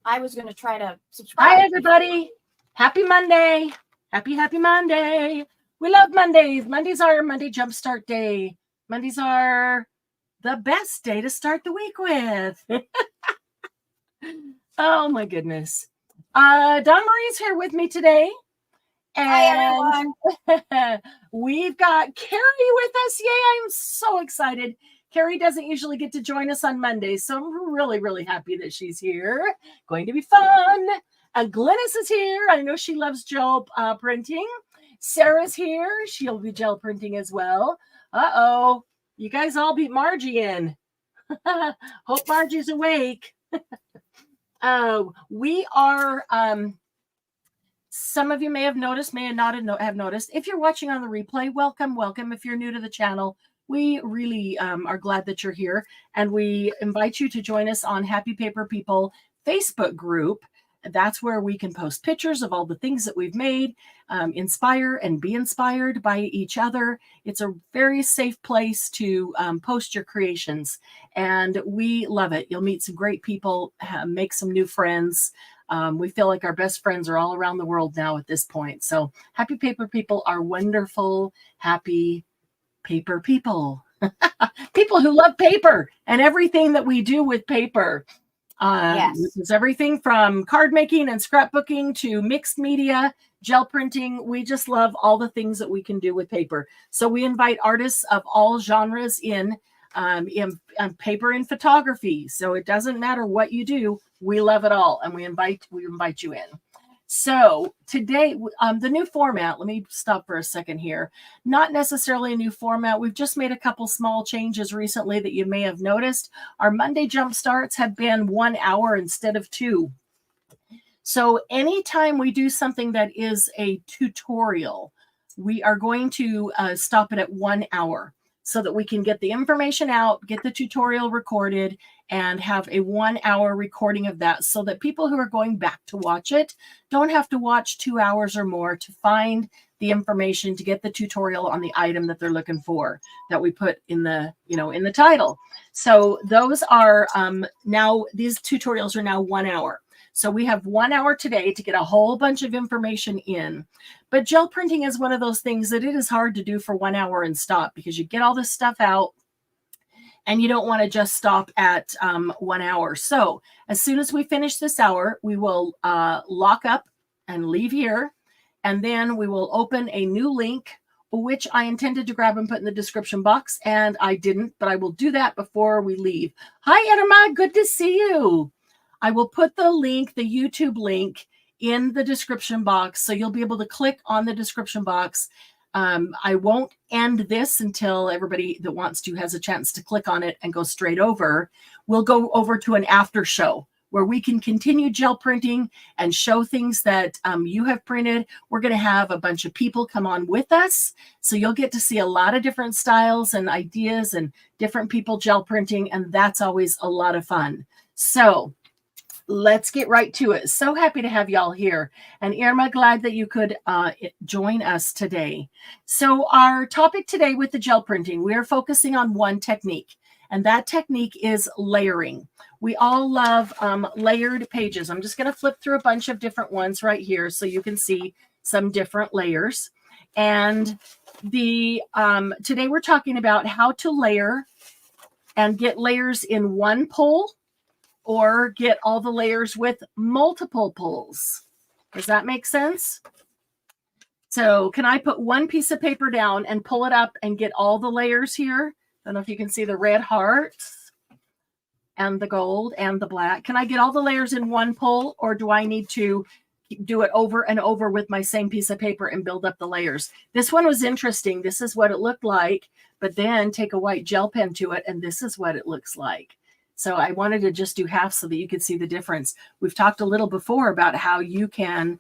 I was going to try to subscribe. Hi, everybody. Happy Monday. Happy Monday. We love Mondays. Mondays are Monday Jumpstart Day. Mondays are the best day to start the week with. Oh, my goodness. Dawn Marie's here with me today. And hi, everyone. We've got Carrie with us. Yay, I'm so excited. Carrie doesn't usually get to join us on Mondays, so I'm really, really happy that she's here. Going to be fun. Glynis is here. I know she loves gel printing. Sarah's here. She'll be gel printing as well. Uh-oh. You guys all beat Margie in. Hope Margie's awake. We are... some of you may have noticed, may not have noticed. If you're watching on the replay, welcome. If you're new to the channel, we really are glad that you're here. And we invite you to join us on Happy Paper People Facebook group. That's where we can post pictures of all the things that we've made, inspire and be inspired by each other. It's a very safe place to post your creations. And we love it. You'll meet some great people, make some new friends. We feel like our best friends are all around the world now at this point. So Happy Paper People are wonderful, happy paper people. People who love paper and everything that we do with paper. Yes. It's everything from card making and scrapbooking to mixed media, gel printing. We just love all the things that we can do with paper. So we invite artists of all genres in paper and photography. So it doesn't matter what you do. We love it all, and we invite you in. So today, the new format, let me stop for a second here. Not necessarily a new format. We've just made a couple small changes recently that you may have noticed. Our Monday jump starts have been 1 hour instead of 2. So anytime we do something that is a tutorial, we are going to stop it at 1 hour so that we can get the information out, get the tutorial recorded, and have a 1 hour recording of that so that people who are going back to watch it don't have to watch 2 hours or more to find the information to get the tutorial on the item that they're looking for that we put in the, in the title. So those are now, these tutorials are now 1 hour. So we have 1 hour today to get a whole bunch of information in. But gel printing is one of those things that it is hard to do for 1 hour and stop because you get all this stuff out and you don't want to just stop at 1 hour. So as soon as we finish this hour, we will lock up and leave here. And then we will open a new link, which I intended to grab and put in the description box. And I didn't, but I will do that before we leave. Hi, Edema. Good to see you. I will put the link, the YouTube link, in the description box. So you'll be able to click on the description box. I won't end this until everybody that wants to has a chance to click on it and go straight over. We'll go over to an after show where we can continue gel printing and show things that you have printed. We're going to have a bunch of people come on with us. So you'll get to see a lot of different styles and ideas and different people gel printing. And that's always a lot of fun. So let's get right to it. So happy to have y'all here. And Irma, glad that you could join us today. So our topic today with the gel printing, we are focusing on one technique, and that technique is layering. We all love layered pages. I'm just going to flip through a bunch of different ones right here so you can see some different layers. And today we're talking about how to layer and get layers in one pull, or get all the layers with multiple pulls. Does that make sense? So can I put one piece of paper down and pull it up and get all the layers here? I don't know if you can see the red hearts and the gold and the black. Can I get all the layers in one pull, or do I need to do it over and over with my same piece of paper and build up the layers? This one was interesting. This is what it looked like, but then take a white gel pen to it, and this is what it looks like. So I wanted to just do half so that you could see the difference. We've talked a little before about how you can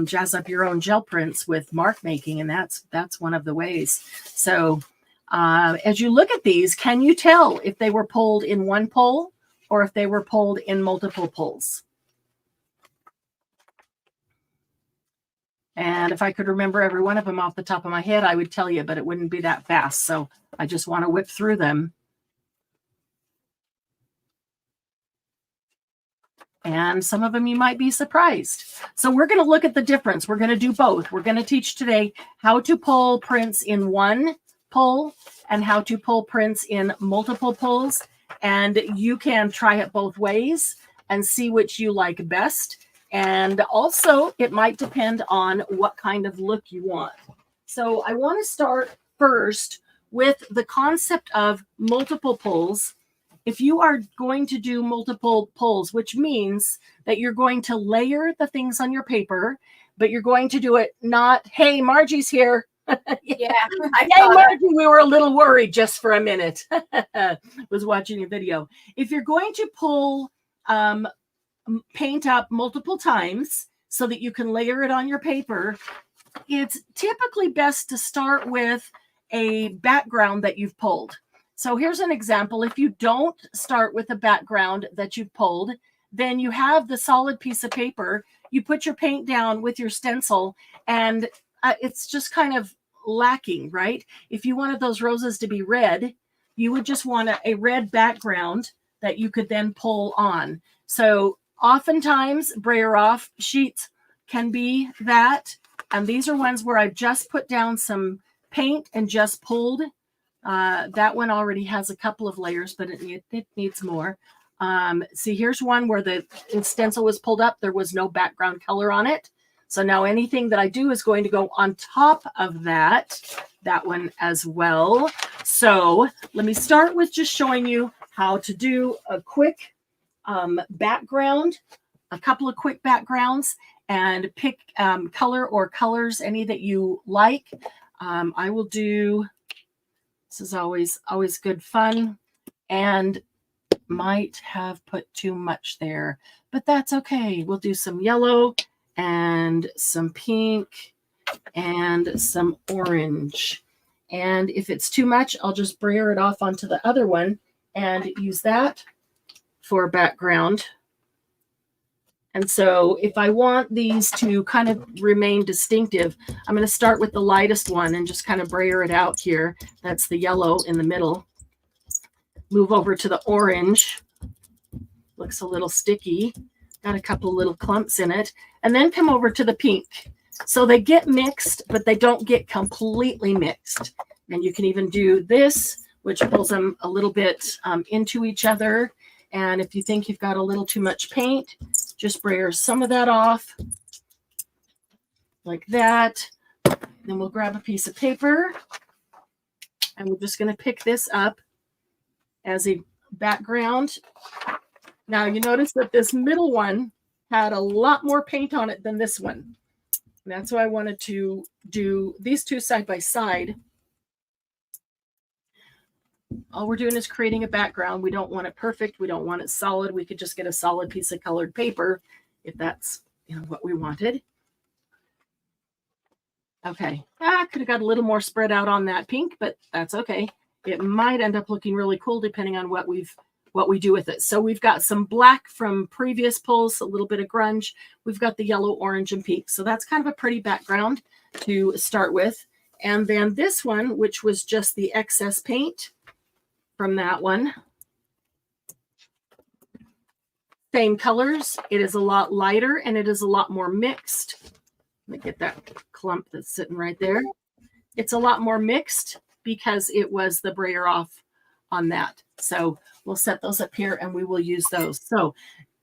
jazz up your own gel prints with mark making, and that's one of the ways. So as you look at these, can you tell if they were pulled in one pull or if they were pulled in multiple pulls? And if I could remember every one of them off the top of my head, I would tell you, but it wouldn't be that fast. So I just want to whip through them. And some of them you might be surprised. So we're going to look at the difference. We're going to do both. We're going to teach today how to pull prints in one pull and how to pull prints in multiple pulls. And you can try it both ways and see which you like best. And also, it might depend on what kind of look you want. So I want to start first with the concept of multiple pulls. If you are going to do multiple pulls, which means that you're going to layer the things on your paper, but you're going to do it not, hey, Margie's here. Yeah. Hey, Margie, we were a little worried just for a minute. Was watching a video. If you're going to pull paint up multiple times so that you can layer it on your paper, it's typically best to start with a background that you've pulled. So here's an example. If you don't start with a background that you've pulled, then you have the solid piece of paper. You put your paint down with your stencil, and it's just kind of lacking, right? If you wanted those roses to be red, you would just want a red background that you could then pull on. So oftentimes, brayer off sheets can be that. And these are ones where I've just put down some paint and just pulled. That one already has a couple of layers, but it needs more. See, here's one where the stencil was pulled up. There was no background color on it. So now anything that I do is going to go on top of that one as well. So let me start with just showing you how to do a quick background, a couple of quick backgrounds, and pick color or colors, any that you like. I will do, this is always good fun, and might have put too much there, but that's okay. We'll do some yellow and some pink and some orange. And if it's too much, I'll just brayer it off onto the other one and use that for background. And so if I want these to kind of remain distinctive, I'm going to start with the lightest one and just kind of brayer it out here. That's the yellow in the middle. Move over to the orange. Looks a little sticky. Got a couple little clumps in it. And then come over to the pink. So they get mixed, but they don't get completely mixed. And you can even do this, which pulls them a little bit into each other. And if you think you've got a little too much paint, just brayer some of that off like that. Then we'll grab a piece of paper and we're just going to pick this up as a background. Now you notice that this middle one had a lot more paint on it than this one. And that's why I wanted to do these two side by side. All we're doing is creating a background. We don't want it perfect. We don't want it solid. We could just get a solid piece of colored paper if that's, what we wanted. Okay. I could have got a little more spread out on that pink, but that's okay. It might end up looking really cool depending on what we do with it. So we've got some black from previous pulls, a little bit of grunge. We've got the yellow, orange, and pink. So that's kind of a pretty background to start with. And then this one, which was just the excess paint from that one. Same colors. It is a lot lighter and it is a lot more mixed. Let me get that clump that's sitting right there. It's a lot more mixed because it was the brayer off on that. So we'll set those up here and we will use those. So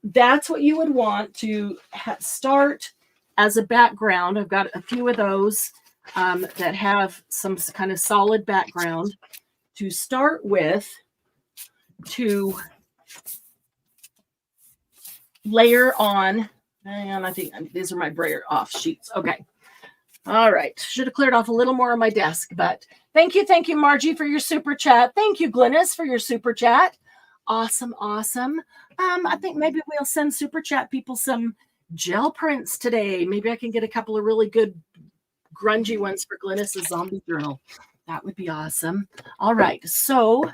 that's what you would want to start as a background. I've got a few of those that have some kind of solid background to start with to layer on. And I think these are my brayer off sheets. Okay. All right. Should have cleared off a little more on my desk, but thank you, Margie, for your super chat. Thank you, Glynis, for your super chat. Awesome. I think maybe we'll send super chat people some gel prints today. Maybe I can get a couple of really good grungy ones for Glynis's zombie journal. That would be awesome. All right. So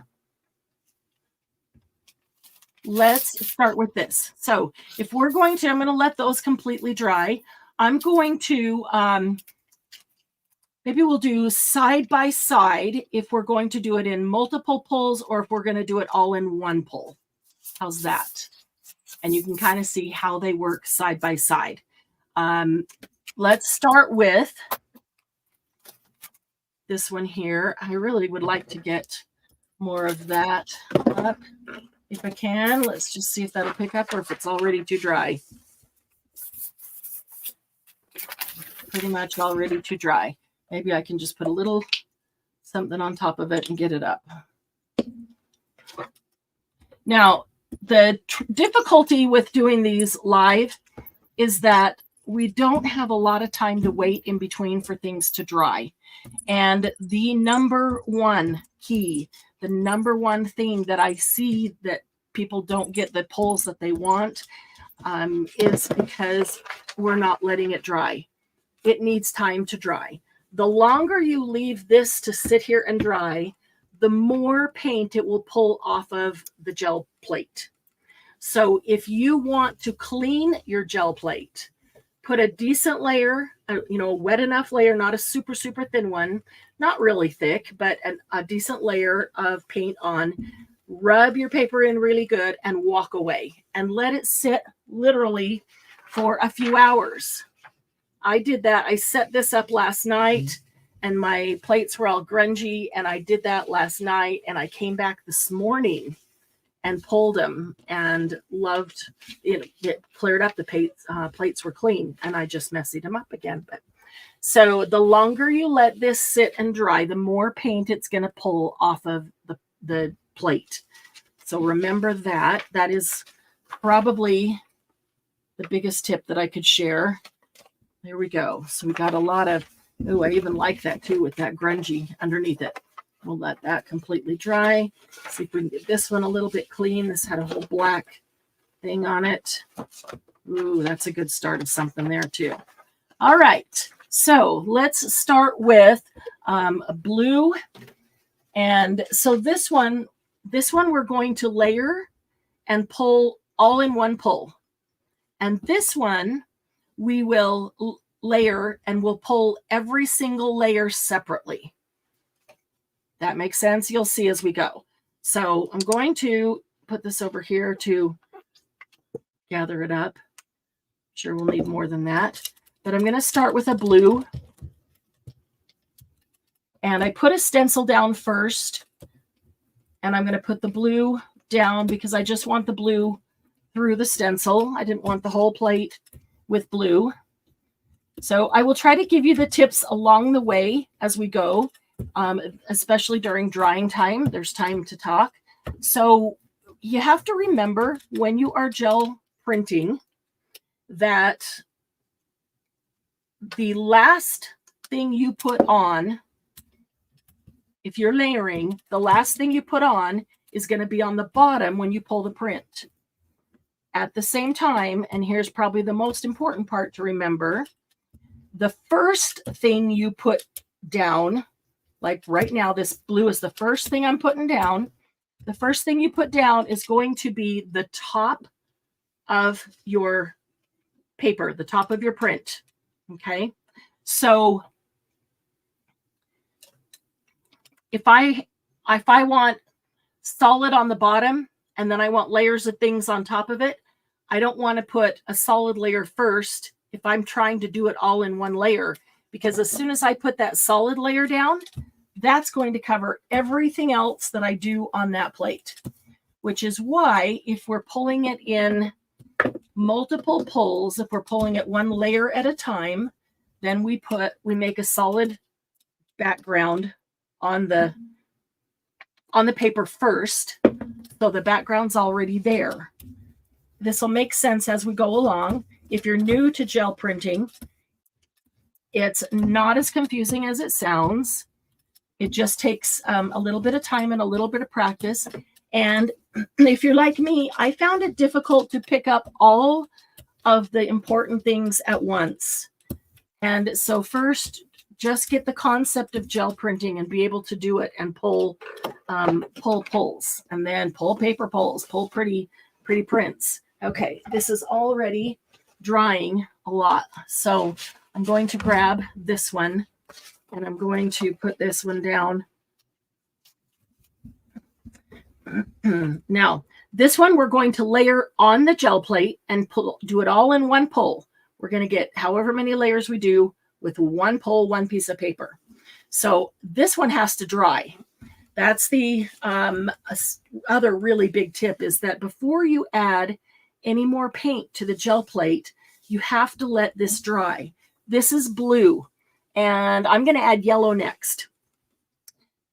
let's start with this. So if we're going to, I'm going to let those completely dry. I'm going to, maybe we'll do side by side if we're going to do it in multiple pulls or if we're going to do it all in one pull. How's that? and you can kind of see how they work side by side. Let's start with this one here. I really would like to get more of that up if I can. Let's just see if that'll pick up or if it's already too dry. Pretty much already too dry. Maybe I can just put a little something on top of it and get it up. Now, the difficulty with doing these live is that we don't have a lot of time to wait in between for things to dry. And the number one key, the number one thing that I see that people don't get the pulls that they want is because we're not letting it dry. It needs time to dry. The longer you leave this to sit here and dry, the more paint it will pull off of the gel plate. So if you want to clean your gel plate, put a decent layer, a wet enough layer, not a super, super thin one, not really thick, but a decent layer of paint on. Rub your paper in really good and walk away and let it sit literally for a few hours. I did that. I set this up last night and my plates were all grungy, and I did that last night, and I came back this morning and pulled them and loved it. It cleared up. The plates were clean, and I just messied them up again. But so the longer you let this sit and dry, the more paint it's going to pull off of the plate. So remember that. That is probably the biggest tip that I could share. There we go. So we got a lot of, I even like that too with that grungy underneath it. We'll let that completely dry. See if we can get this one a little bit clean. This had a whole black thing on it. Ooh, that's a good start of something there too. All right. So let's start with a blue. And so this one we're going to layer and pull all in one pull. And this one we will layer and we'll pull every single layer separately. That makes sense. You'll see as we go. So I'm going to put this over here to gather it up. Sure, we'll need more than that. But I'm going to start with a blue. And I put a stencil down first. And I'm going to put the blue down because I just want the blue through the stencil. I didn't want the whole plate with blue. So I will try to give you the tips along the way as we go, especially during drying time. There's time to talk. So you have to remember when you are gel printing that the last thing you put on, if you're layering, the last thing you put on is going to be on the bottom when you pull the print. At the same time, and here's probably the most important part to remember, the first thing you put down, like right now, this blue is the first thing I'm putting down. The first thing you put down is going to be the top of your paper, the top of your print. Okay. So if I want solid on the bottom and then I want layers of things on top of it, I don't want to put a solid layer first if I'm trying to do it all in one layer, because as soon as I put that solid layer down, that's going to cover everything else that I do on that plate, which is why if we're pulling it in multiple pulls, if we're pulling it one layer at a time, then we make a solid background on the paper first. So the background's already there. This will make sense as we go along. If you're new to gel printing, it's not as confusing as it sounds. It just takes a little bit of time and a little bit of practice. And if you're like me, I found it difficult to pick up all of the important things at once. And so first, just get the concept of gel printing and be able to do it and pull pulls, and then pull paper pulls, pull pretty prints. Okay, this is already drying a lot. So I'm going to grab this one and I'm going to put this one down. Now, This one we're going to layer on the gel plate and do it all in one pull. We're going to get however many layers we do with one pull, one piece of paper. So this one has to dry. That's the other really big tip, is that before you add any more paint to the gel plate, you have to let this dry. This is blue, and I'm going to add yellow next.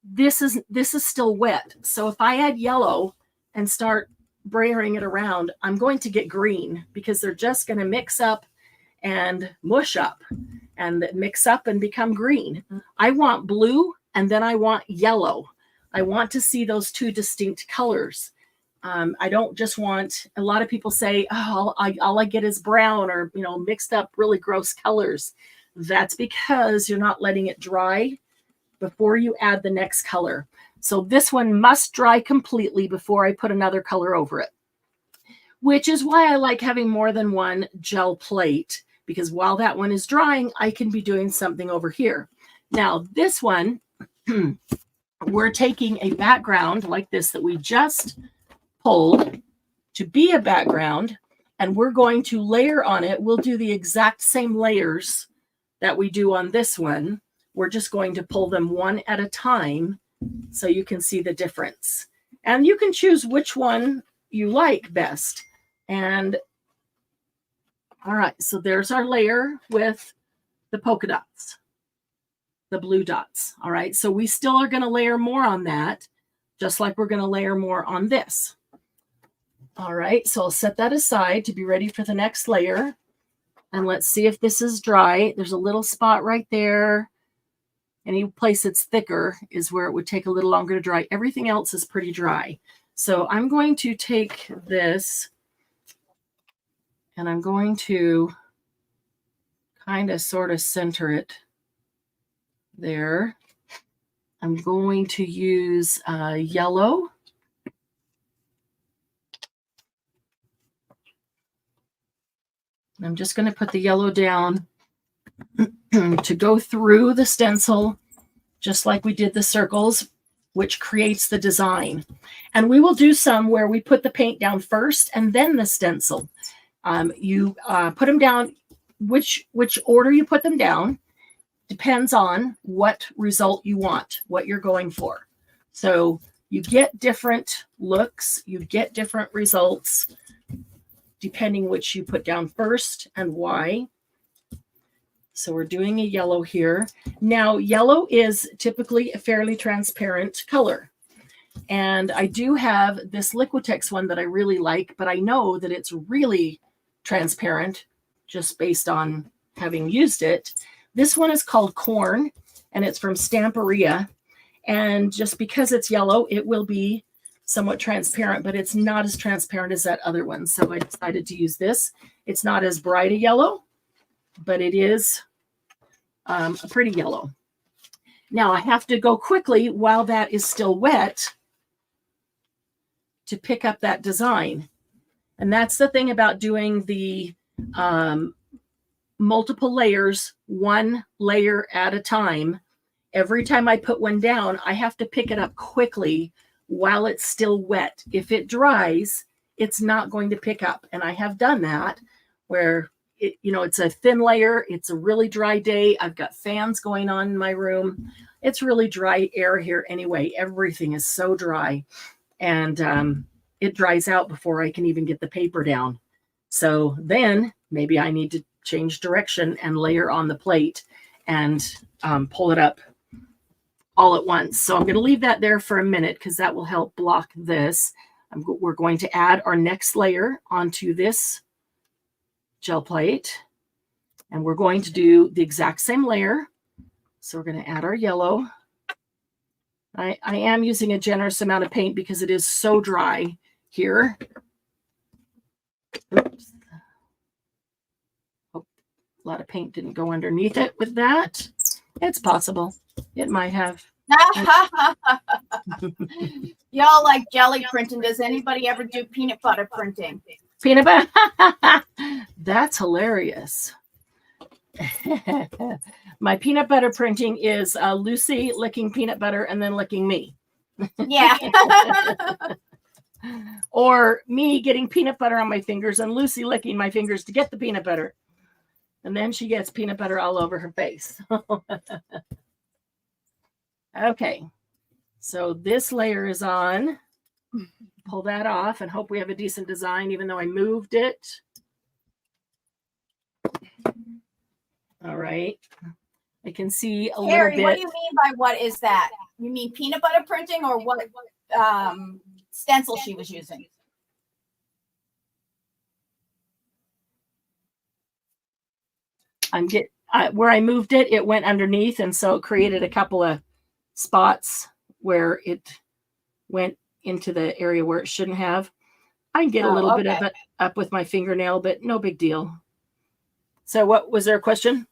This is still wet. So if I add yellow and start brayering it around, I'm going to get green, because they're just going to mix up and mush up and mix up and become green. I want blue, and then I want yellow. I want to see those two distinct colors. I don't just want, a lot of people say, oh, all I get is brown, or, you know, mixed up really gross colors. That's because you're not letting it dry before you add the next color. So this one must dry completely before I put another color over it, which is why I like having more than one gel plate, because while that one is drying, I can be doing something over here. Now this one, we're taking a background like this that we just pulled to be a background, and we're going to layer on it. We'll do the exact same layers that we do on this one. We're just going to pull them one at a time so you can see the difference. And you can choose which one you like best. And all right, so there's our layer with the polka dots, the blue dots. All right, so we still are going to layer more on that, just like we're going to layer more on this. All right, so I'll set that aside to be ready for the next layer. And let's see if this is dry. There's a little spot right there. Any place that's thicker is where it would take a little longer to dry. Everything else is pretty dry. So I'm going to take this and I'm going to kind of sort of center it there. I'm going to use yellow. I'm just going to put the yellow down to go through the stencil, just like we did the circles, which creates the design. And we will do some where we put the paint down first and then the stencil. You put them down, which order you put them down depends on what result you want, what you're going for. So you get different looks, you get different results, depending which you put down first and why. So we're doing a yellow here. Now, yellow is typically a fairly transparent color. And I do have this Liquitex one that I really like, but I know that it's really transparent just based on having used it. This one is called Corn, and it's from Stamperia. And just because it's yellow, it will be somewhat transparent, but it's not as transparent as that other one. So I decided to use this. It's not as bright a yellow, but it is a pretty yellow. Now I have to go quickly while that is still wet to pick up that design. And that's the thing about doing the multiple layers, one layer at a time. Every time I put one down, I have to pick it up quickly while it's still wet. If it dries, it's not going to pick up. And I have done that where it's a thin layer. It's a really dry day. I've got fans going on in my room. It's really dry air here anyway. Everything is so dry, and it dries out before I can even get the paper down. So then maybe I need to change direction and layer on the plate and pull it up all at once. So I'm going to leave that there for a minute because that will help block this. We're going to add our next layer onto this gel plate, and we're going to do the exact same layer. So we're going to add our yellow. I am using a generous amount of paint because it is so dry here. Oops. Hope a lot of paint didn't go underneath it with that. It's possible. It might have. Y'all like jelly printing. Does anybody ever do peanut butter printing? Peanut butter? That's hilarious. My peanut butter printing is Lucy licking peanut butter and then licking me. Yeah. Or me getting peanut butter on my fingers and Lucy licking my fingers to get the peanut butter. And then she gets peanut butter all over her face. Okay. So this layer is on. Pull that off and hope we have a decent design, even though I moved it. All right. I can see a Carrie, little bit. what do you mean by what is that? You mean peanut butter printing or what stencil she was using? Where I moved it, it went underneath, and so it created a couple of spots where it went into the area where it shouldn't have. I can get a little bit of it up with my fingernail, but no big deal. So what was there a question?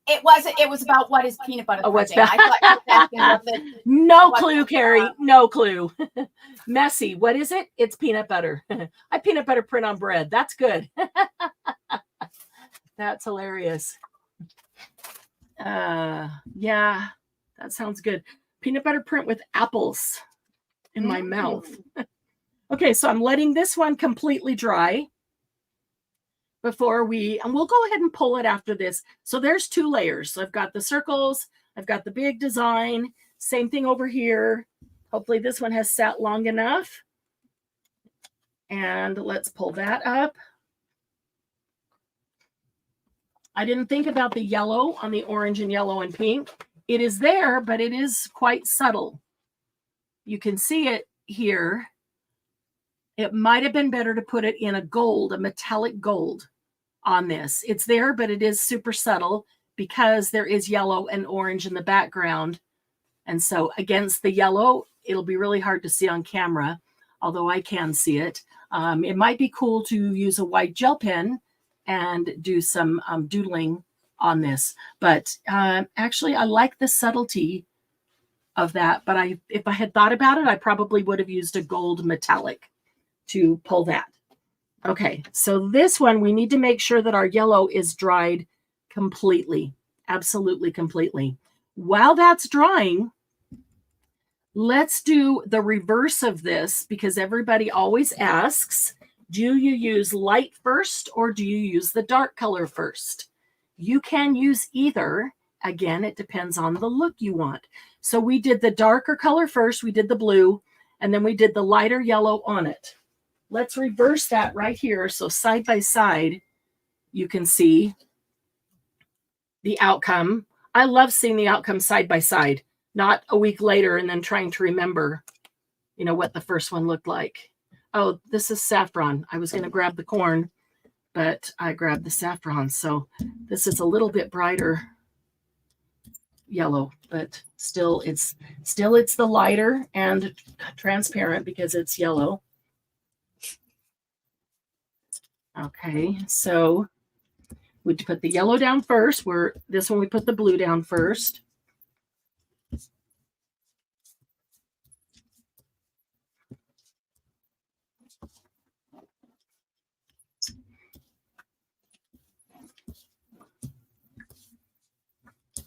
It was about what is peanut butter printing. I thought you were asking what no clue, Carrie. No clue. Messy. What is it? It's peanut butter. I peanut butter print on bread. That's good. That's hilarious. Yeah, that sounds good. Peanut butter print with apples in my mouth. Okay, so I'm letting this one completely dry before and we'll go ahead and pull it after this. So there's 2 layers. So I've got the circles, I've got the big design, same thing over here. Hopefully this one has sat long enough. And let's pull that up. I didn't think about the yellow on the orange and yellow and pink. It is there, but it is quite subtle. You can see it here. It might have been better to put it in a metallic gold on this. It's there, but it is super subtle because there is yellow and orange in the background. And so against the yellow, it'll be really hard to see on camera, although I can see it. It might be cool to use a white gel pen and do some doodling on this. But actually, I like the subtlety of that. But if I had thought about it, I probably would have used a gold metallic to pull that. Okay, so this one, we need to make sure that our yellow is dried completely, absolutely completely. While that's drying, let's do the reverse of this because everybody always asks, do you use light first or do you use the dark color first? You can use either. Again, it depends on the look you want. So we did the darker color first, we did the blue, and then we did the lighter yellow on it. Let's reverse that right here. So side by side, you can see the outcome. I love seeing the outcome side by side, not a week later and then trying to remember, what the first one looked like. Oh, this is saffron. I was going to grab the corn, but I grabbed the saffron. So this is a little bit brighter yellow, but still it's the lighter and transparent because it's yellow. Okay, so we put the yellow down first. This one we put the blue down first.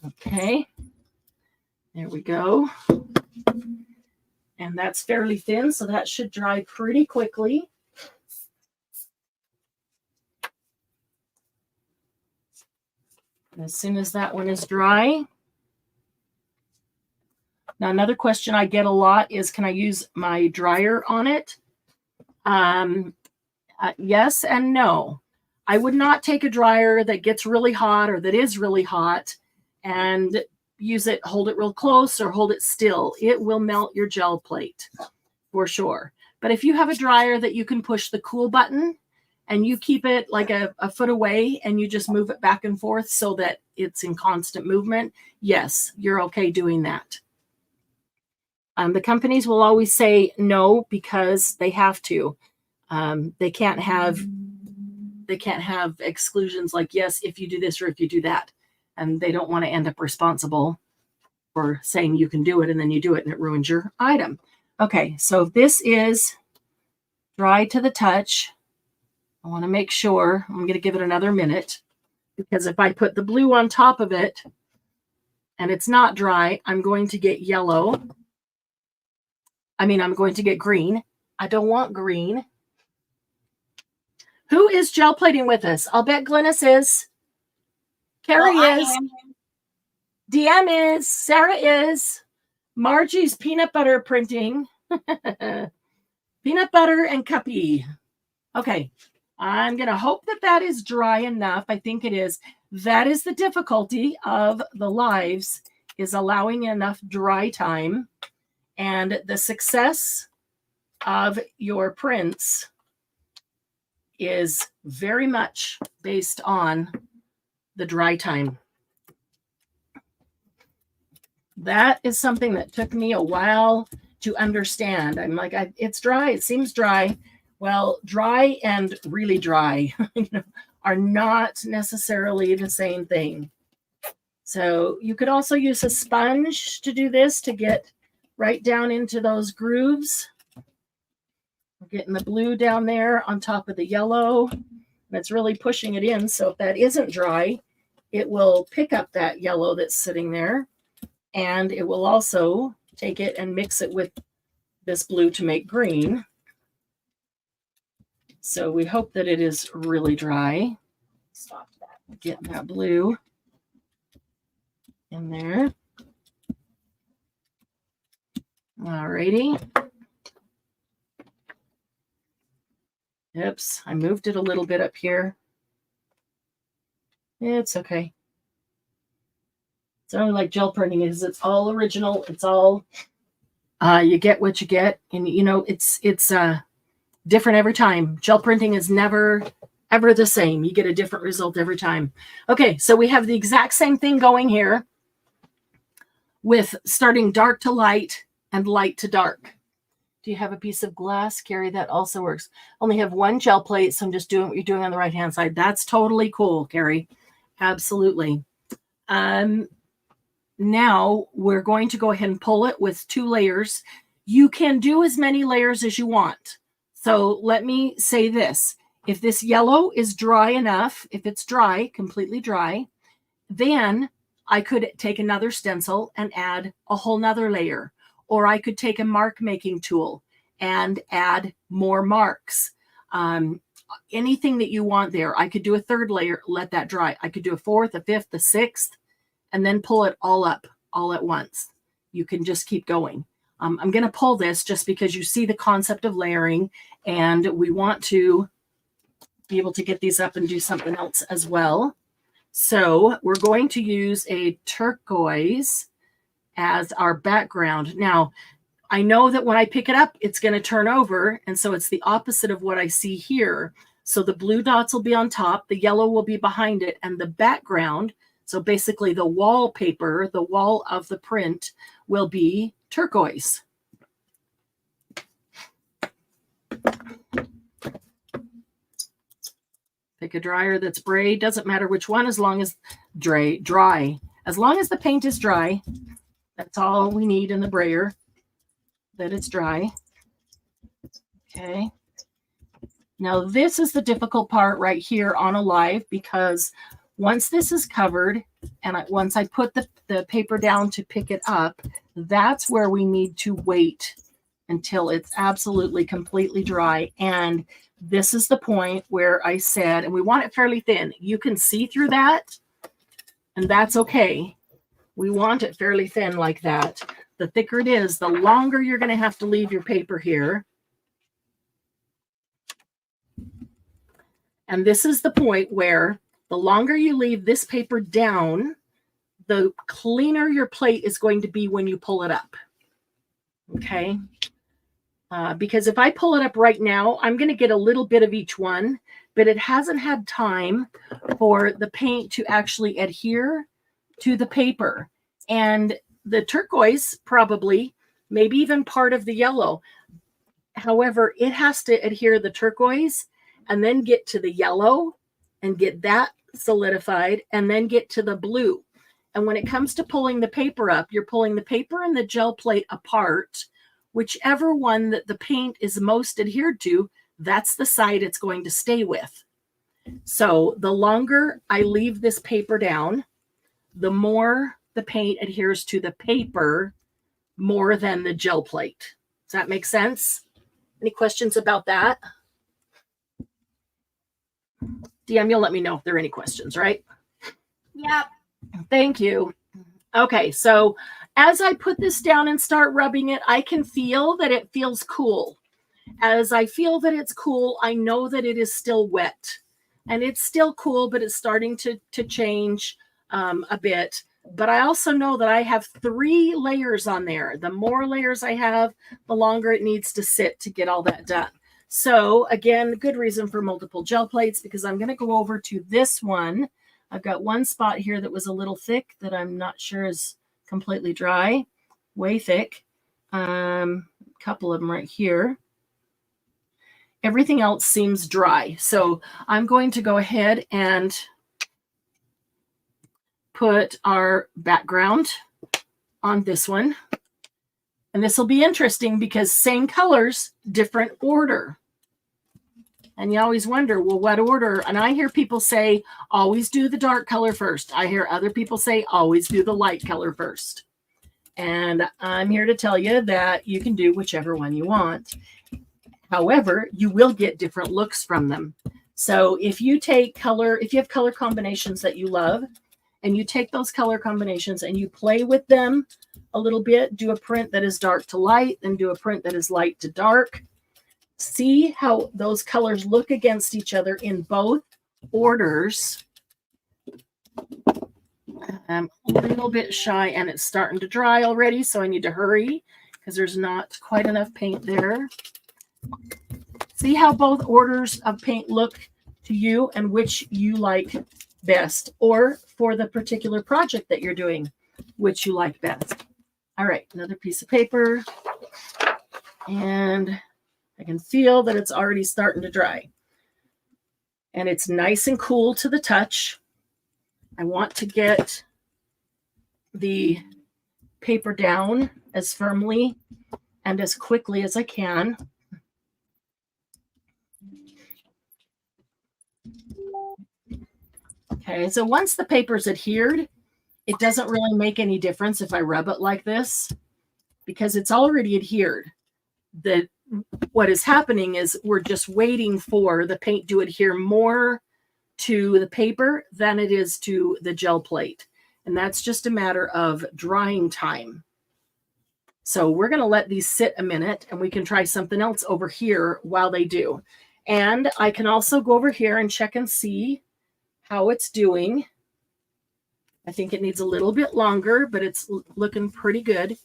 Okay, there we go. And that's fairly thin, so that should dry pretty quickly. As soon as that one is dry. Now, another question I get a lot is, can I use my dryer on it? Yes and no. I would not take a dryer that gets really hot or that is really hot and use it, hold it real close or hold it still. It will melt your gel plate for sure. But if you have a dryer that you can push the cool button and you keep it like a foot away and you just move it back and forth so that it's in constant movement, yes, you're okay doing that. The companies will always say no because they have to. They can't have exclusions like, yes, if you do this or if you do that. And they don't want to end up responsible for saying you can do it and then you do it and it ruins your item. Okay, so this is dry to the touch. I want to make sure. I'm going to give it another minute because if I put the blue on top of it and it's not dry, I'm going to get yellow. I'm going to get green I don't want green. Who is gel plating with us? I'll bet Glynis is. Carrie is. DM is. Sarah is. Margie's peanut butter printing. Peanut butter and cuppy. Okay. I'm going to hope that that is dry enough. I think it is. That is the difficulty of the lives, is allowing enough dry time. And the success of your prints is very much based on the dry time. That is something that took me a while to understand. I'm like, it's dry. It seems dry. Well, dry and really dry are not necessarily the same thing. So you could also use a sponge to do this, to get right down into those grooves. We're getting the blue down there on top of the yellow. And it's really pushing it in. So if that isn't dry, it will pick up that yellow that's sitting there. And it will also take it and mix it with this blue to make green. So we hope that it is really dry. Stop that. Getting that blue in there. Alrighty. Oops, I moved it a little bit up here. It's okay. It's only like gel printing is. It's all original. It's all, you get what you get. And, you know, it's different every time. Gel printing is never, ever the same. You get a different result every time. Okay, so we have the exact same thing going here with starting dark to light and light to dark. Do you have a piece of glass, Carrie? That also works. Only have one gel plate, so I'm just doing what you're doing on the right-hand side. That's totally cool, Carrie. Absolutely. Now we're going to go ahead and pull it with 2 layers. You can do as many layers as you want. So let me say this. If this yellow is dry enough, if it's dry, completely dry, then I could take another stencil and add a whole nother layer. Or I could take a mark making tool and add more marks. Anything that you want there. I could do a 3rd layer, let that dry. I could do a 4th, a 5th, a 6th, and then pull it all up all at once. You can just keep going. I'm going to pull this just because you see the concept of layering, and we want to be able to get these up and do something else as well. So we're going to use a turquoise as our background. Now, I know that when I pick it up, it's going to turn over. And so it's the opposite of what I see here. So the blue dots will be on top, the yellow will be behind it, and the background, so basically the wallpaper, the wall of the print, will be turquoise. Pick a dryer that's spray, doesn't matter which one, as long as dry. As long as the paint is dry, that's all we need in the brayer, that it's dry. Okay. Now this is the difficult part right here on a live, because once this is covered and once I put the paper down to pick it up, that's where we need to wait until it's absolutely completely dry. And this is the point where I said, and we want it fairly thin. You can see through that, and that's okay. We want it fairly thin like that. The thicker it is, the longer you're going to have to leave your paper here. And this is the point where the longer you leave this paper down, the cleaner your plate is going to be when you pull it up. Okay? Because if I pull it up right now, I'm going to get a little bit of each one, but it hasn't had time for the paint to actually adhere to the paper. And the turquoise probably, maybe even part of the yellow. However, it has to adhere the turquoise and then get to the yellow and get that solidified and then get to the blue. And when it comes to pulling the paper up, you're pulling the paper and the gel plate apart. Whichever one that the paint is most adhered to, that's the side it's going to stay with. So the longer I leave this paper down, the more the paint adheres to the paper more than the gel plate. Does that make sense? Any questions about that? DM, you'll let me know if there are any questions, right? Yep. Thank you. Okay, so as I put this down and start rubbing it, I can feel that it feels cool. As I feel that it's cool, I know that it is still wet. And it's still cool, but it's starting to change a bit. But I also know that I have 3 layers on there. The more layers I have, the longer it needs to sit to get all that done. So again, good reason for multiple gel plates, because I'm going to go over to this one. I've got one spot here that was a little thick that I'm not sure is completely dry, way thick. A couple of them right here. Everything else seems dry. So I'm going to go ahead and put our background on this one. And this will be interesting because same colors, different order. And you always wonder, well, what order? And I hear people say, always do the dark color first. I hear other people say, always do the light color first. And I'm here to tell you that you can do whichever one you want. However, you will get different looks from them. So if you take color, if you have color combinations that you love, and you take those color combinations and you play with them a little bit, do a print that is dark to light, then do a print that is light to dark. See how those colors look against each other in both orders. I'm a little bit shy and it's starting to dry already, so I need to hurry because there's not quite enough paint there. See how both orders of paint look to you and which you like best, or for the particular project that you're doing, which you like best. All right, another piece of paper. And I can feel that it's already starting to dry. And it's nice and cool to the touch. I want to get the paper down as firmly and as quickly as I can. Okay, so once the paper's adhered, it doesn't really make any difference if I rub it like this because it's already adhered. What is happening is we're just waiting for the paint to adhere more to the paper than it is to the gel plate. And that's just a matter of drying time. So we're going to let these sit a minute and we can try something else over here while they do. And I can also go over here and check and see how it's doing. I think it needs a little bit longer, but it's looking pretty good.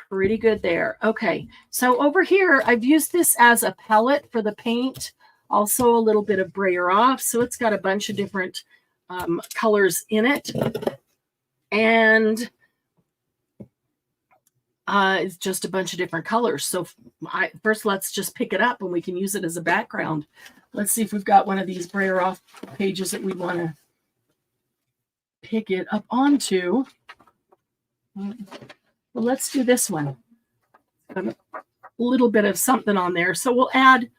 Pretty good there. Okay, so over here, I've used this as a palette for the paint. Also a little bit of brayer off. So it's got a bunch of different colors in it. And it's just a bunch of different colors. So first, let's just pick it up and we can use it as a background. Let's see if we've got one of these brayer off pages that we want to pick it up onto. Well, let's do this one. A little bit of something on there. So we'll add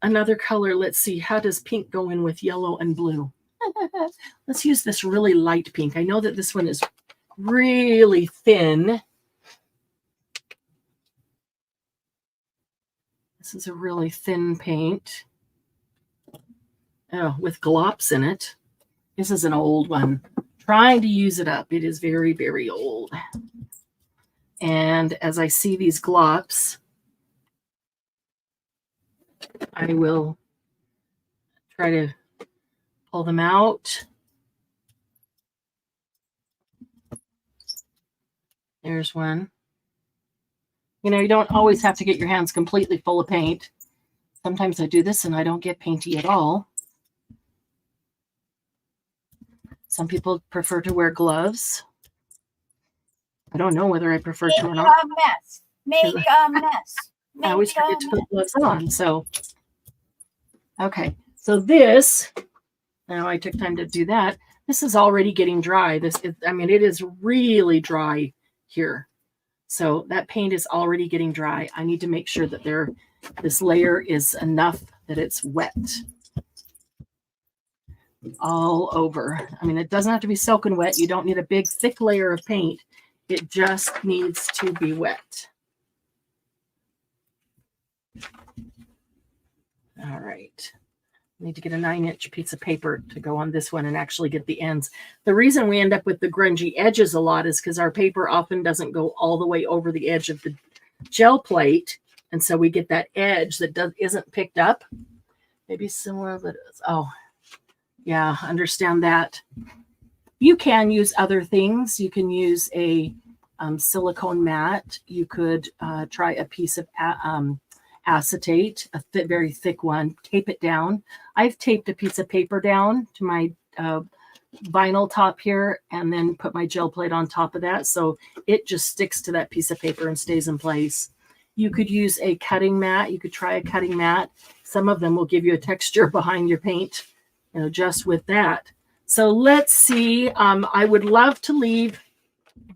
another color. Let's see. How does pink go in with yellow and blue? Let's use this really light pink. I know that this one is really thin. This is a really thin paint. Oh, with glops in it. This is an old one. Trying to use it up. It is very, very old. And as I see these glops, I will try to pull them out. There's one. You know, you don't always have to get your hands completely full of paint. Sometimes I do this and I don't get painty at all. Some people prefer to wear gloves. I don't know whether I prefer to or not. Make a mess. Make a mess. I always forget to put gloves on. So, okay. So this, now I took time to do that. This is already getting dry. I mean, it is really dry here. So that paint is already getting dry. I need to make sure that this layer is enough that it's wet all over. I mean, it doesn't have to be soaking wet. You don't need a big thick layer of paint. It just needs to be wet. All right. I need to get a 9-inch piece of paper to go on this one and actually get the ends. The reason we end up with the grungy edges a lot is because our paper often doesn't go all the way over the edge of the gel plate. And so we get that edge that isn't picked up. Maybe similar, but oh, yeah, understand that. You can use other things. You can use a silicone mat. You could try a piece of acetate, a very thick one, tape it down. I've taped a piece of paper down to my vinyl top here and then put my gel plate on top of that. So it just sticks to that piece of paper and stays in place. You could use a cutting mat. You could try a cutting mat. Some of them will give you a texture behind your paint, you know, just with that. So let's see. I would love to leave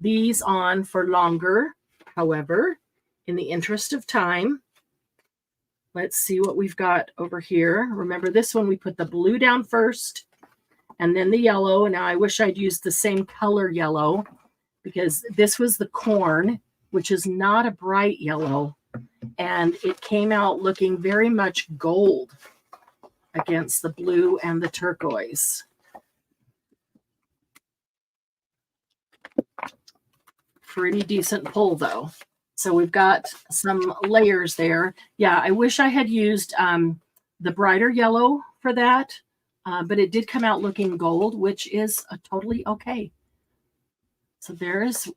these on for longer. However, in the interest of time, let's see what we've got over here. Remember this one, we put the blue down first and then the yellow. Now I wish I'd used the same color yellow because this was the corn, which is not a bright yellow. And it came out looking very much gold against the blue and the turquoise. Pretty decent pull though. So we've got some layers there. Yeah, I wish I had used the brighter yellow for that, but it did come out looking gold, which is totally okay. So there's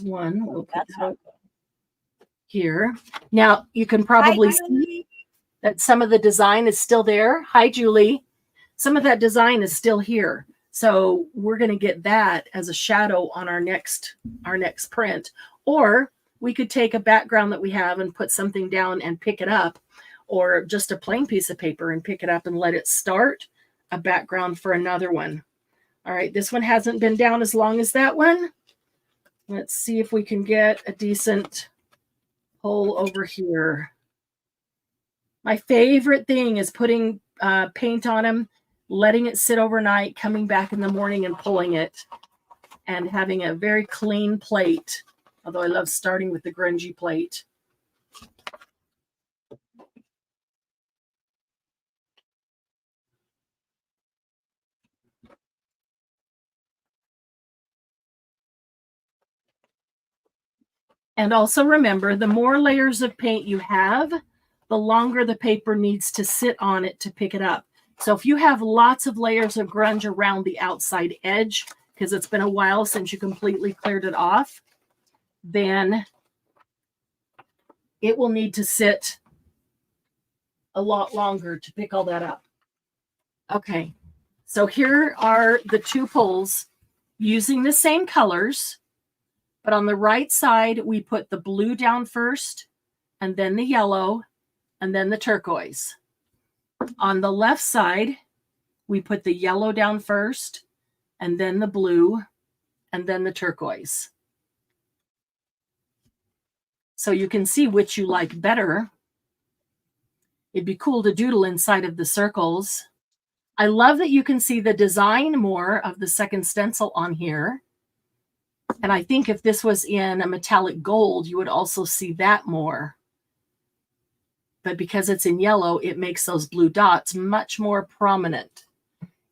one. We'll put that here. Now you can probably see that some of the design is still there. Hi, Julie. Some of that design is still here. So we're going to get that as a shadow on our next print. Or we could take a background that we have and put something down and pick it up, or just a plain piece of paper and pick it up and let it start a background for another one. All right, this one hasn't been down as long as that one. Let's see if we can get a decent hole over here. My favorite thing is putting paint on them, letting it sit overnight, coming back in the morning and pulling it, and having a very clean plate. Although I love starting with the grungy plate. And also remember, the more layers of paint you have, the longer the paper needs to sit on it to pick it up. So if you have lots of layers of grunge around the outside edge, because it's been a while since you completely cleared it off, then it will need to sit a lot longer to pick all that up. Okay, so here are the two pulls using the same colors, but on the right side, we put the blue down first, and then the yellow, and then the turquoise. On the left side, we put the yellow down first, and then the blue, and then the turquoise. So you can see which you like better. It'd be cool to doodle inside of the circles. I love that you can see the design more of the second stencil on here. And I think if this was in a metallic gold, you would also see that more. But because it's in yellow, it makes those blue dots much more prominent.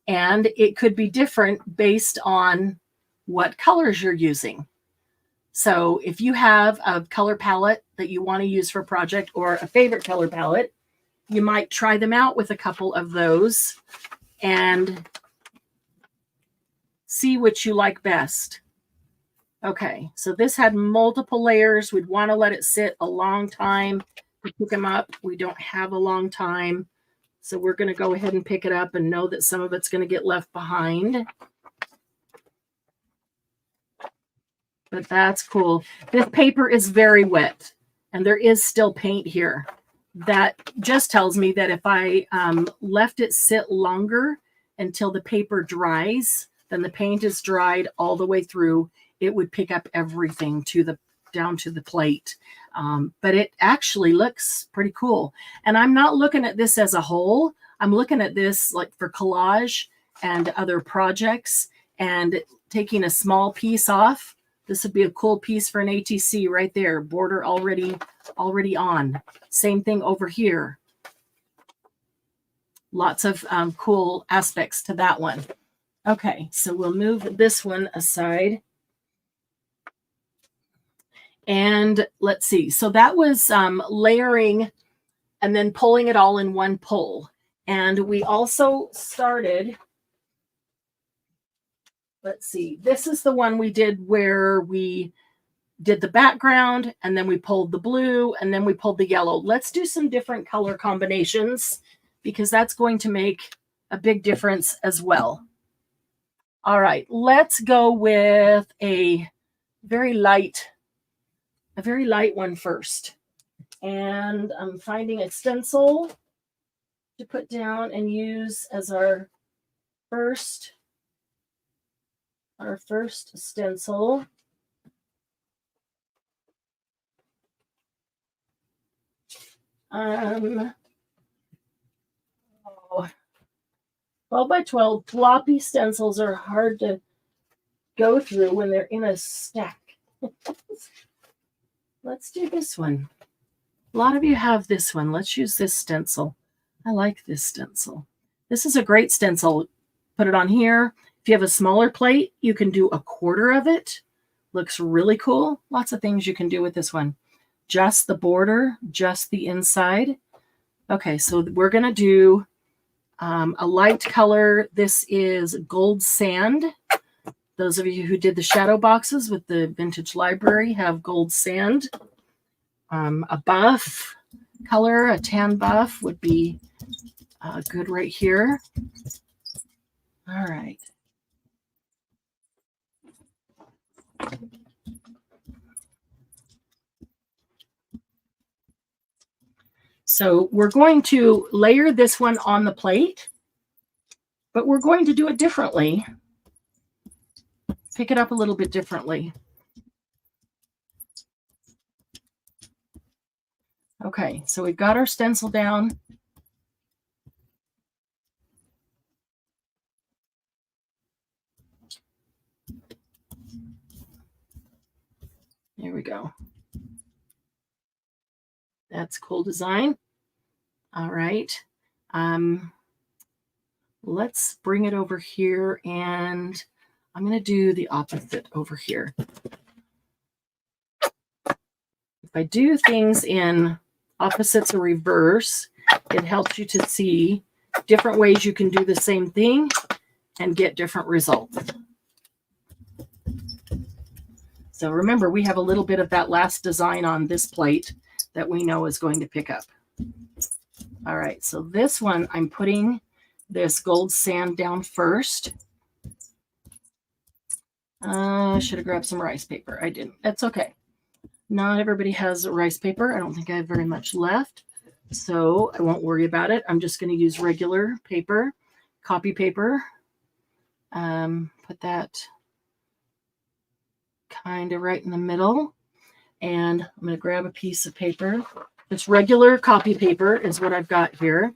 And it could be different based on what colors you're using. So if you have a color palette that you want to use for a project, or a favorite color palette, you might try them out with a couple of those and see which you like best. Okay, so this had multiple layers. We'd want to let it sit a long time to pick them up. We don't have a long time, so we're going to go ahead and pick it up and know that some of it's going to get left behind. But that's cool. This paper is very wet, and there is still paint here. That just tells me that if I left it sit longer until the paper dries, then the paint is dried all the way through, it would pick up everything down to the plate. But it actually looks pretty cool. And I'm not looking at this as a whole. I'm looking at this like for collage and other projects, and taking a small piece off. This would be a cool piece for an ATC right there. Border already on. Same thing over here. Lots of cool aspects to that one. Okay, so we'll move this one aside. And let's see. So that was layering and then pulling it all in one pull. And we also started, let's see, this is the one we did where we did the background and then we pulled the blue and then we pulled the yellow. Let's do some different color combinations because that's going to make a big difference as well. All right, let's go with a very light one first. And I'm finding a stencil to put down and use as our first stencil. Oh, 12 by 12 floppy stencils are hard to go through when they're in a stack. Let's do this one. A lot of you have this one. Let's use this stencil. I like this stencil. This is a great stencil. Put it on here. If you have a smaller plate, you can do 1/4 of it. Looks really cool. Lots of things you can do with this one. Just the border, just the inside. Okay, so we're going to do a light color. This is gold sand. Those of you who did the shadow boxes with the vintage library have gold sand. A buff color, a tan buff would be good right here. All right. So we're going to layer this one on the plate, but we're going to do it differently. Pick it up a little bit differently. Okay, so we've got our stencil down. There we go. That's cool design. All right. Let's bring it over here, and I'm going to do the opposite over here. If I do things in opposites or reverse, it helps you to see different ways you can do the same thing and get different results. So remember, we have a little bit of that last design on this plate that we know is going to pick up. All right, so this one, I'm putting this gold sand down first. Should have grabbed some rice paper. I didn't. That's okay. Not everybody has rice paper. I don't think I have very much left, so I won't worry about it. I'm just going to use regular paper, copy paper. Put that kind of right in the middle. And I'm going to grab a piece of paper. This regular copy paper is what I've got here.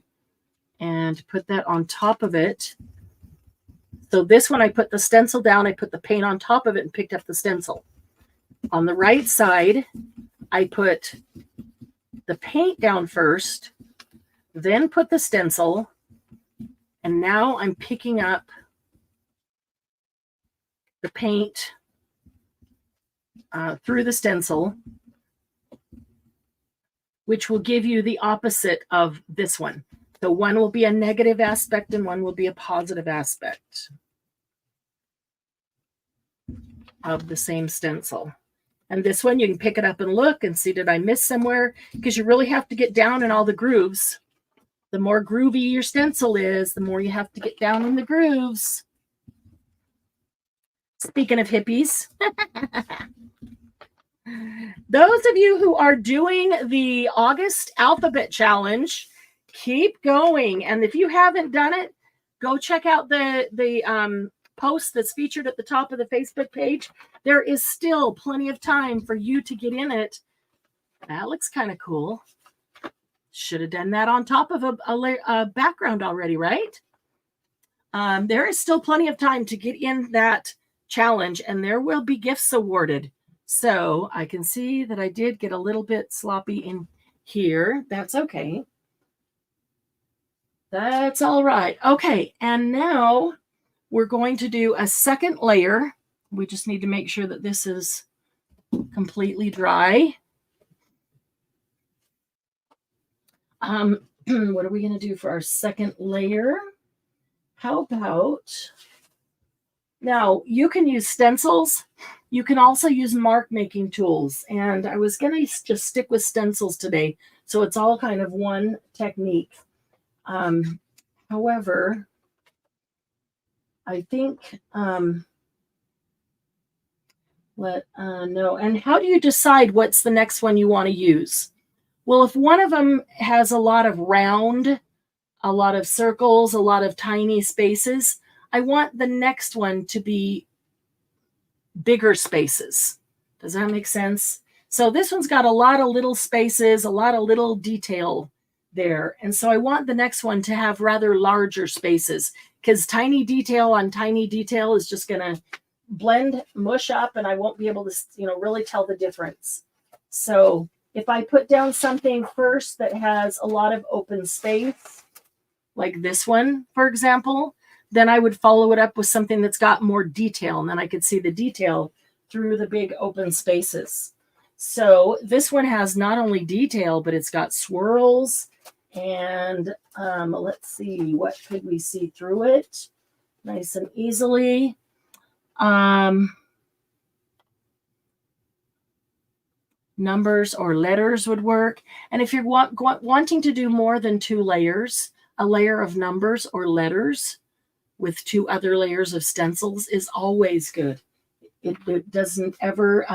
And put that on top of it. So this one, I put the stencil down, I put the paint on top of it and picked up the stencil. On the right side, I put the paint down first, then put the stencil, and now I'm picking up the paint through the stencil, which will give you the opposite of this one. So one will be a negative aspect and one will be a positive aspect of the same stencil. And this one, you can pick it up and look and see, did I miss somewhere? Because you really have to get down in all the grooves. The more groovy your stencil is, the more you have to get down in the grooves. Speaking of hippies, those of you who are doing the August alphabet challenge, keep going. And if you haven't done it, go check out the post that's featured at the top of the Facebook page. There is still plenty of time for you to get in it. That looks kind of cool. Should have done that on top of a background already, right? There is still plenty of time to get in that challenge, and there will be gifts awarded. So I can see that I did get a little bit sloppy in here. That's okay. That's all right. Okay, and now we're going to do a second layer. We just need to make sure that this is completely dry. What are we going to do for our second layer? How about, now you can use stencils. You can also use mark making tools. And I was going to just stick with stencils today. So it's all kind of one technique. However, I think, no. And how do you decide what's the next one you want to use? Well, if one of them has a lot of round, a lot of circles, a lot of tiny spaces, I want the next one to be bigger spaces. Does that make sense? So this one's got a lot of little spaces, a lot of little detail there. And so I want the next one to have rather larger spaces, because tiny detail on tiny detail is just going to blend, mush up, and I won't be able to, really tell the difference. So if I put down something first that has a lot of open space, like this one, for example, then I would follow it up with something that's got more detail, and then I could see the detail through the big open spaces. So this one has not only detail, but it's got swirls, and let's see, what could we see through it? Nice and easily. Numbers or letters would work. And if you're wanting to do more than 2 layers, a layer of numbers or letters with 2 other layers of stencils is always good. It doesn't ever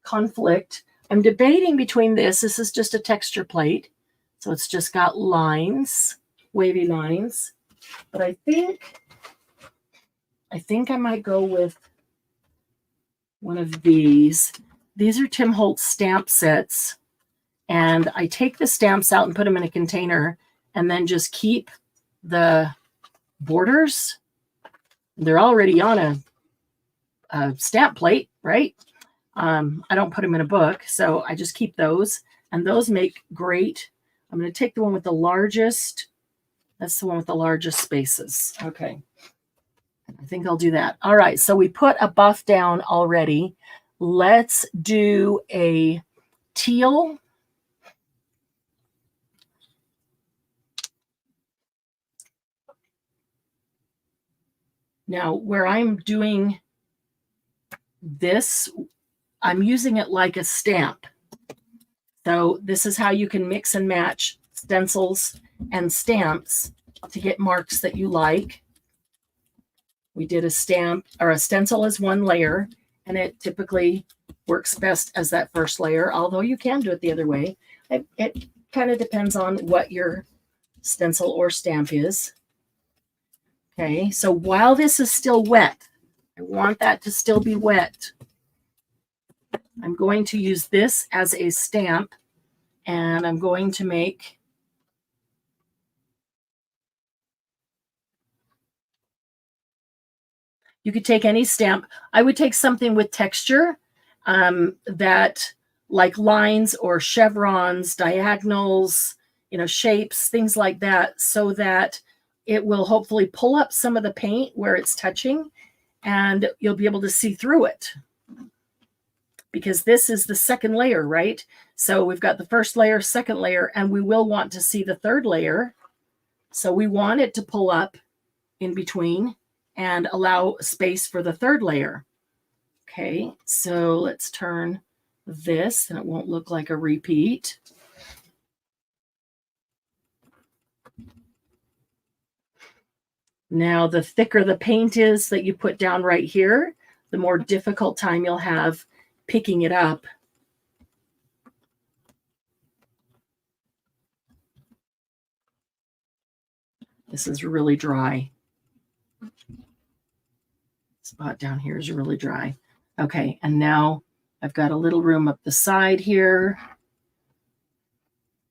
conflict. I'm debating between this. This is just a texture plate. So it's just got lines, wavy lines. But I think I might go with one of these. These are Tim Holtz stamp sets. And I take the stamps out and put them in a container and then just keep the borders. They're already on a stamp plate, right? I don't put them in a book, so I just keep those. And those make great. I'm going to take the one with the largest. That's the one with the largest spaces. Okay. I think I'll do that. All right. So we put a buff down already. Let's do a teal. Now, where I'm doing this, I'm using it like a stamp. So this is how you can mix and match stencils and stamps to get marks that you like. We did a stamp or a stencil as one layer, and it typically works best as that first layer, although you can do it the other way. It kind of depends on what your stencil or stamp is. Okay, so while this is still wet, I want that to still be wet. I'm going to use this as a stamp, and I'm going to make you could take any stamp. I would take something with texture that like lines or chevrons, diagonals, shapes, things like that, so that it will hopefully pull up some of the paint where it's touching, and you'll be able to see through it. Because this is the second layer, right? So we've got the first layer, second layer, and we will want to see the third layer. So we want it to pull up in between and allow space for the third layer. Okay, so let's turn this, and it won't look like a repeat. Now, the thicker the paint is that you put down right here, the more difficult time you'll have picking it up. This is really dry. Spot down here is really dry. Okay, and now I've got a little room up the side here.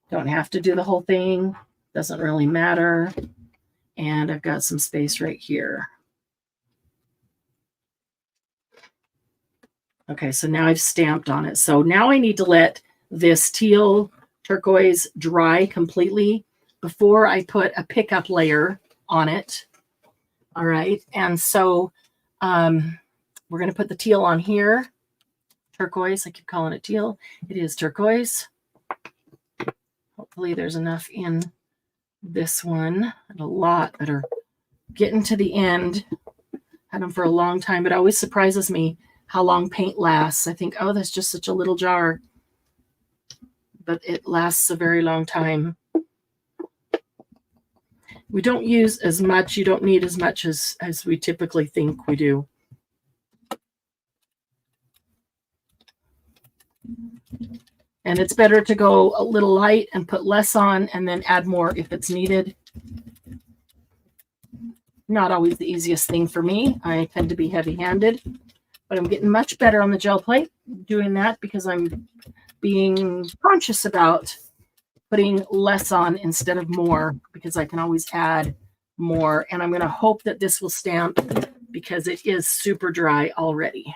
Don't have to do the whole thing. Doesn't really matter. And I've got some space right here. Okay, so now I've stamped on it. So now I need to let this teal turquoise dry completely before I put a pickup layer on it. All right. And so we're going to put the teal on here. Turquoise. I keep calling it teal. It is turquoise. Hopefully there's enough in this one. And a lot that are getting to the end. Had them for a long time. It always surprises me how long paint lasts. I think, oh, that's just such a little jar. But it lasts a very long time. We don't use as much. You don't need as much as we typically think we do. And it's better to go a little light and put less on and then add more if it's needed. Not always the easiest thing for me. I tend to be heavy-handed, but I'm getting much better on the gel plate doing that because I'm being conscious about putting less on instead of more because I can always add more. And I'm going to hope that this will stamp because it is super dry already.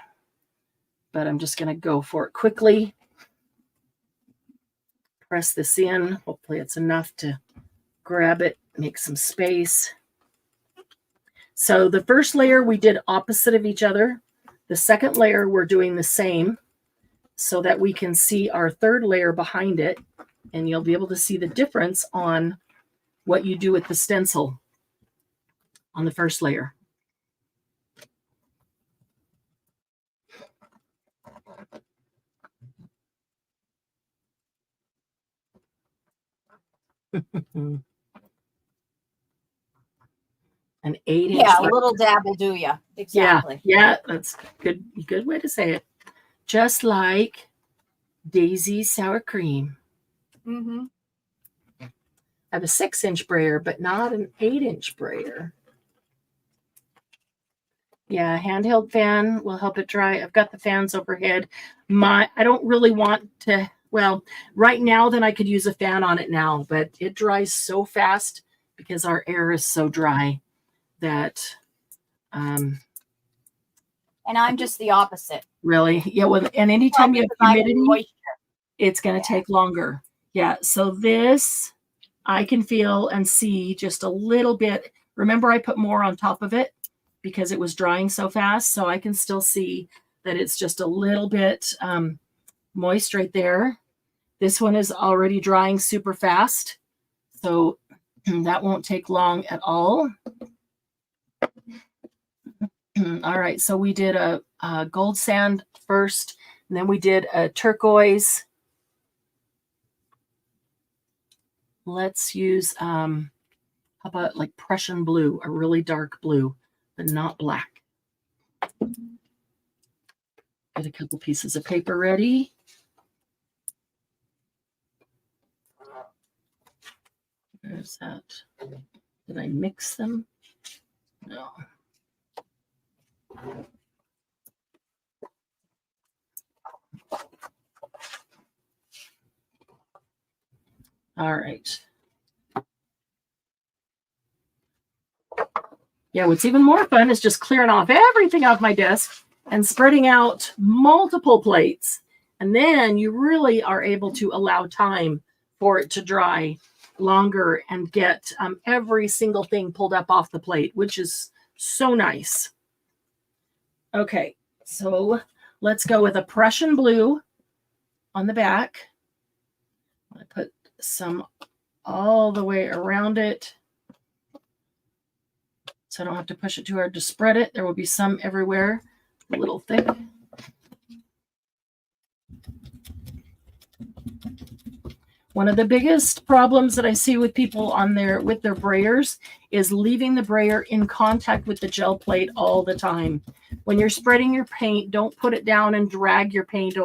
But I'm just going to go for it quickly. Press this in. Hopefully it's enough to grab it, make some space. So the first layer we did opposite of each other. The second layer we're doing the same so that we can see our third layer behind it. And you'll be able to see the difference on what you do with the stencil on the first layer. An 8-inch. Yeah, a little dab will do ya. Exactly. Yeah, that's good way to say it. Just like Daisy sour cream. Mm-hmm. I have a 6-inch brayer, but not an 8-inch brayer. Yeah, handheld fan will help it dry. I've got the fans overhead. I don't really want to, well, right now then I could use a fan on it now, but it dries so fast because our air is so dry that And I'm just the opposite. really, yeah, well, and anytime you have humidity, it's going to Yeah. take longer. Yeah, so this I can feel and see just a little bit. Remember, I put more on top of it because it was drying so fast, so I can still see that it's just a little bit moist right there. This one is already drying super fast, so that won't take long at all. All right, so we did a gold sand first, and then we did a turquoise. Let's use, how about like Prussian blue, a really dark blue, but not black. Get a couple pieces of paper ready. There's that. Did I mix them? No. All right. Yeah, what's even more fun is just clearing off everything off my desk and spreading out multiple plates. And then you really are able to allow time for it to dry longer and get every single thing pulled up off the plate, which is so nice. Okay, so let's go with a Prussian blue on the back. I put some all the way around it so I don't have to push it too hard to spread it. There will be some everywhere, a little thick. One of the biggest problems that I see with people with their brayers is leaving the brayer in contact with the gel plate all the time. When you're spreading your paint, don't put it down and drag your paint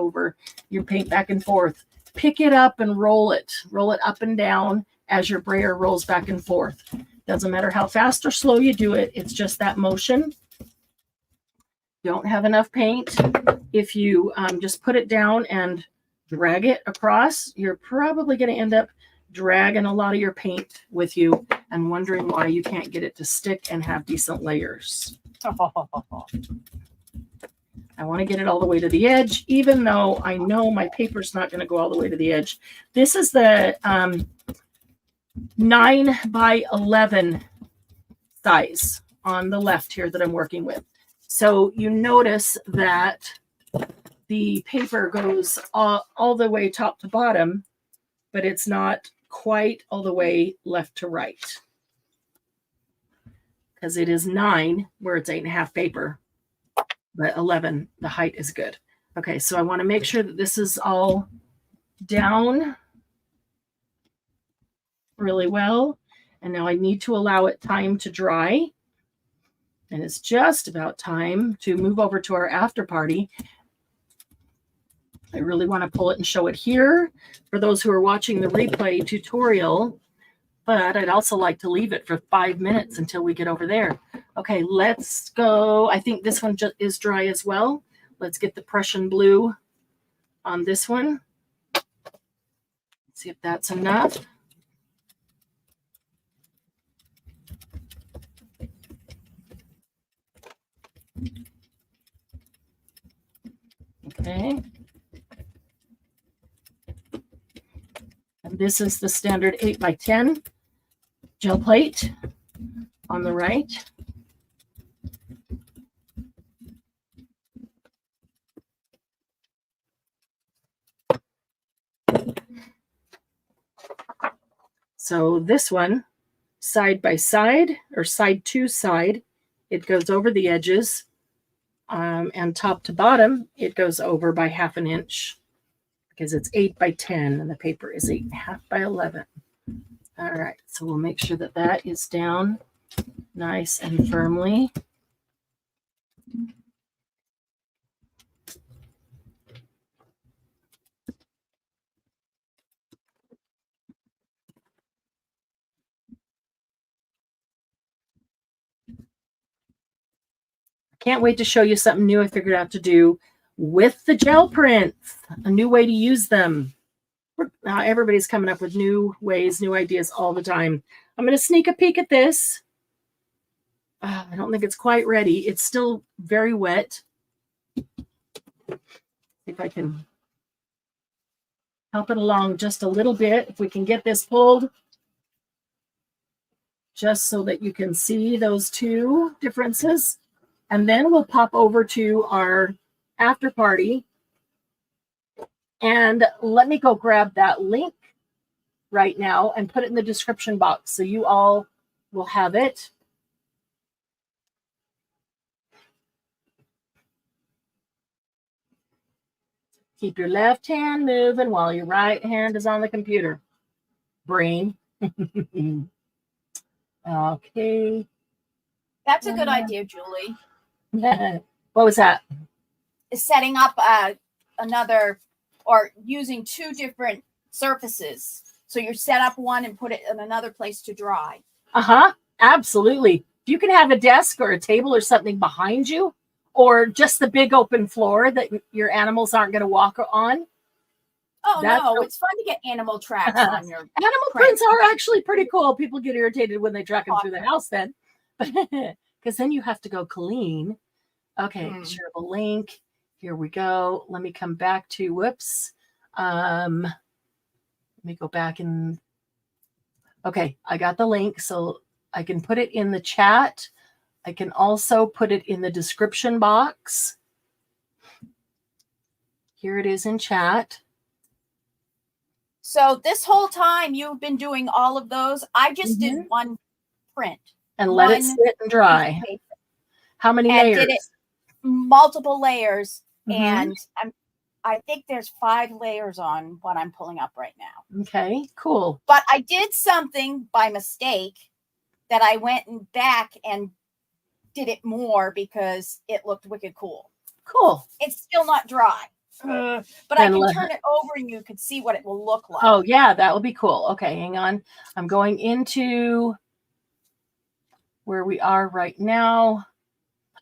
back and forth. Pick it up and roll it up and down as your brayer rolls back and forth. Doesn't matter how fast or slow you do it. It's just that motion. Don't have enough paint. If you just put it down and drag it across, you're probably going to end up dragging a lot of your paint with you and wondering why you can't get it to stick and have decent layers. I want to get it all the way to the edge, even though I know my paper's not going to go all the way to the edge. This is the 9 by 11 size on the left here that I'm working with. So you notice that the paper goes all the way top to bottom, but it's not quite all the way left to right, because it is 9 where it's 8.5 paper, but 11, the height is good. Okay, so I want to make sure that this is all down really well. And now I need to allow it time to dry. And it's just about time to move over to our after party. I really want to pull it and show it here for those who are watching the replay tutorial, but I'd also like to leave it for 5 minutes until we get over there. Okay, let's go. I think this one is dry as well. Let's get the Prussian blue on this one. See if that's enough. Okay. And this is the standard 8 by 10 gel plate on the right. So this one, side by side, or side to side, it goes over the edges, and top to bottom, it goes over by 1/2 inch, because it's 8 by 10 and the paper is 8.5 by 11. All right, so we'll make sure that that is down nice and firmly. Can't wait to show you something new I figured out to do with the gel prints, a new way to use them. Everybody's coming up with new ways, new ideas all the time. I'm going to sneak a peek at this. I don't think it's quite ready. It's still very wet. See if I can help it along just a little bit. If we can get this pulled, just so that you can see those two differences. And then we'll pop over to our after party. And let me go grab that link right now and put it in the description box so you all will have it. Keep your left hand moving while your right hand is on the computer. Brain. Okay. That's a good idea, Julie. What was that? Is setting up another, or using 2 different surfaces. So you set up one and put it in another place to dry. Absolutely. If you can have a desk or a table or something behind you, or just the big open floor that your animals aren't going to walk on. Oh, no, it's fun to get animal tracks on your animal prints are actually pretty cool. People get irritated when they track them through the house then. Because then you have to go clean. Okay, shareable link. Here we go. Let me come back to, whoops. Let me go back and, okay, I got the link. So I can put it in the chat. I can also put it in the description box. Here it is in chat. So this whole time you've been doing all of those. I just did one print. And let it sit and dry. How many layers? Did it multiple layers. And I think there's 5 layers on what I'm pulling up right now. Okay, cool. But I did something by mistake that I went back and did it more because it looked wicked cool. Cool. It's still not dry. But I can turn it over and you can see what it will look like. Oh, yeah, that would be cool. Okay, hang on. I'm going into where we are right now.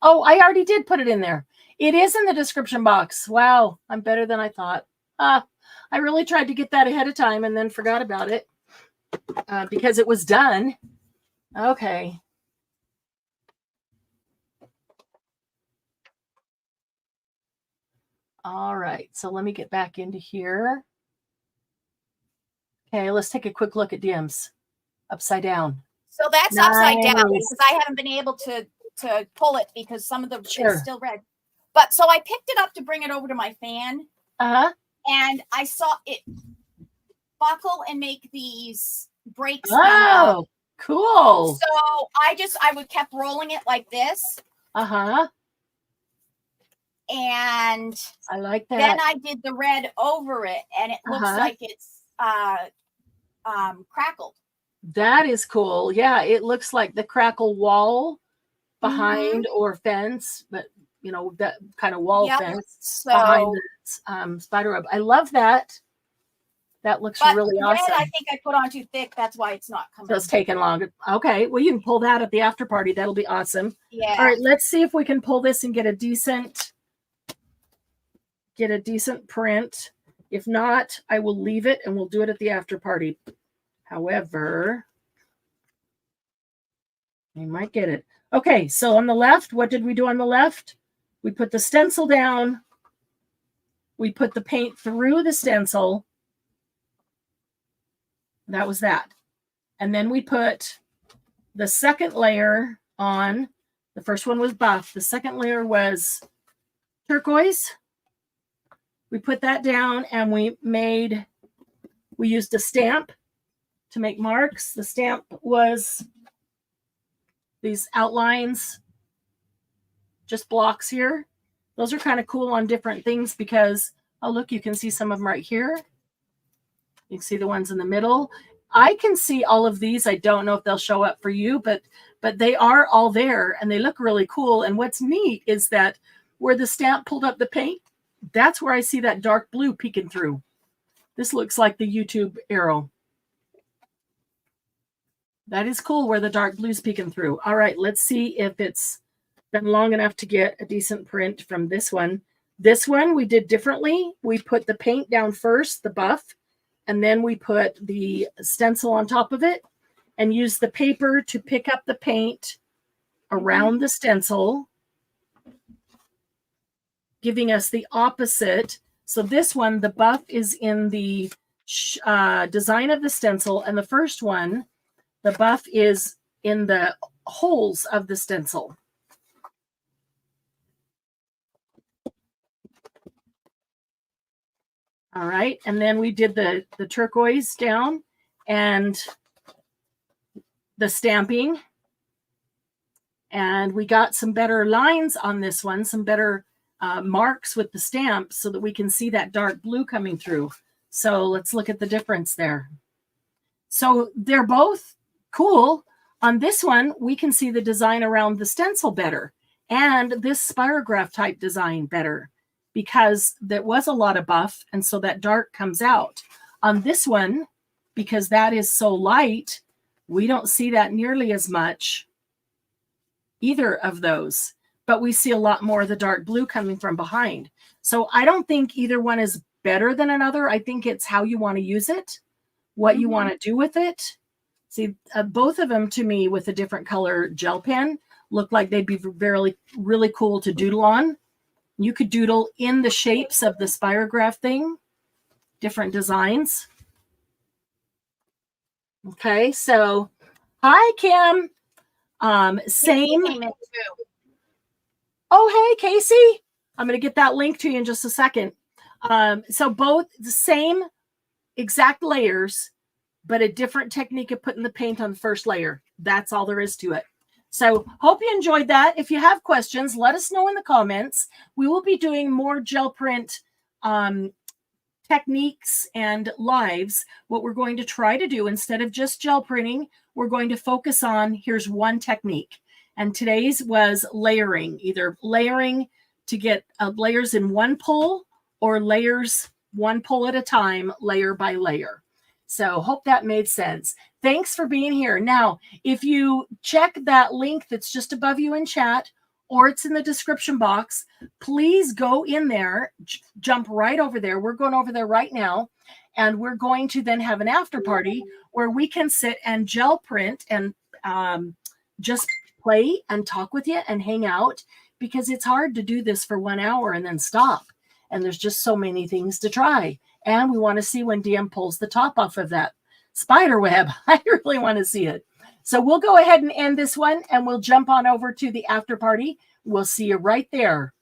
Oh, I already did put it in there. It is in the description box. Wow, I'm better than I thought. I really tried to get that ahead of time and then forgot about it because it was done. Okay. All right, so let me get back into here. Okay, let's take a quick look at DIMS. upside down. So that's upside down Nice. because I haven't been able to pull it because some of the Sure. it's still red. But so I picked it up to bring it over to my fan, Uh-huh. and I saw it buckle and make these breaks come up. Oh, cool. So I would kept rolling it like this, Uh-huh. and I like that. then I did the red over it, and it looks like it's crackled. That is cool. Yeah, it looks like the crackle wall behind or fence, but you know, that kind of wall fence behind the spider web. I love that. That looks really awesome. I think I put on too thick. That's why it's not coming. So it's taking longer. Okay, well, you can pull that at the after party. That'll be awesome. Yeah. All right, let's see if we can pull this and get a decent print. If not, I will leave it and we'll do it at the after party. However, I might get it. Okay, so on the left, what did we do on the left? We put the stencil down. We put the paint through the stencil. That was that. And then we put the second layer on. The first one was buff. The second layer was turquoise. We put that down and we used a stamp to make marks. The stamp was these outlines, just blocks here. Those are kind of cool on different things because, oh, look, you can see some of them right here. You can see the ones in the middle. I can see all of these. I don't know if they'll show up for you, but they are all there and they look really cool. And what's neat is that where the stamp pulled up the paint, that's where I see that dark blue peeking through. This looks like the YouTube arrow. That is cool where the dark blue's peeking through. All right, let's see if it's been long enough to get a decent print from this one. This one we did differently. We put the paint down first, the buff, and then we put the stencil on top of it and used the paper to pick up the paint around the stencil, giving us the opposite. So this one, the buff is in the design of the stencil, and the first one, the buff is in the holes of the stencil. All right, and then we did the turquoise down and the stamping. And we got some better lines on this one, some better marks with the stamp so that we can see that dark blue coming through. So let's look at the difference there. So they're both cool. On this one, we can see the design around the stencil better and this spirograph type design better because there was a lot of buff and so that dark comes out. On this one, because that is so light, we don't see that nearly as much, either of those, but we see a lot more of the dark blue coming from behind. So I don't think either one is better than another. I think it's how you want to use it, what you want to do with it. See, both of them to me with a different color gel pen look like they'd be really cool to doodle on. You could doodle in the shapes of the spirograph thing, different designs. Okay, so hi, Kim. Same. Oh, hey, Casey. I'm going to get that link to you in just a second. So both the same exact layers, but a different technique of putting the paint on the first layer. That's all there is to it. So hope you enjoyed that. If you have questions, let us know in the comments. We will be doing more gel print techniques and lives. What we're going to try to do, instead of just gel printing, we're going to focus on, here's one technique. And today's was layering, either layering to get layers in one pull or layers one pull at a time, layer by layer. So hope that made sense. Thanks for being here. Now, if you check that link that's just above you in chat, or it's in the description box, please go in there, jump right over there. We're going over there right now, and we're going to then have an after party where we can sit and gel print and just play and talk with you and hang out, because it's hard to do this for 1 hour and then stop. And there's just so many things to try. And we want to see when DM pulls the top off of that spider web. I really want to see it. So we'll go ahead and end this one, and we'll jump on over to the after party. We'll see you right there.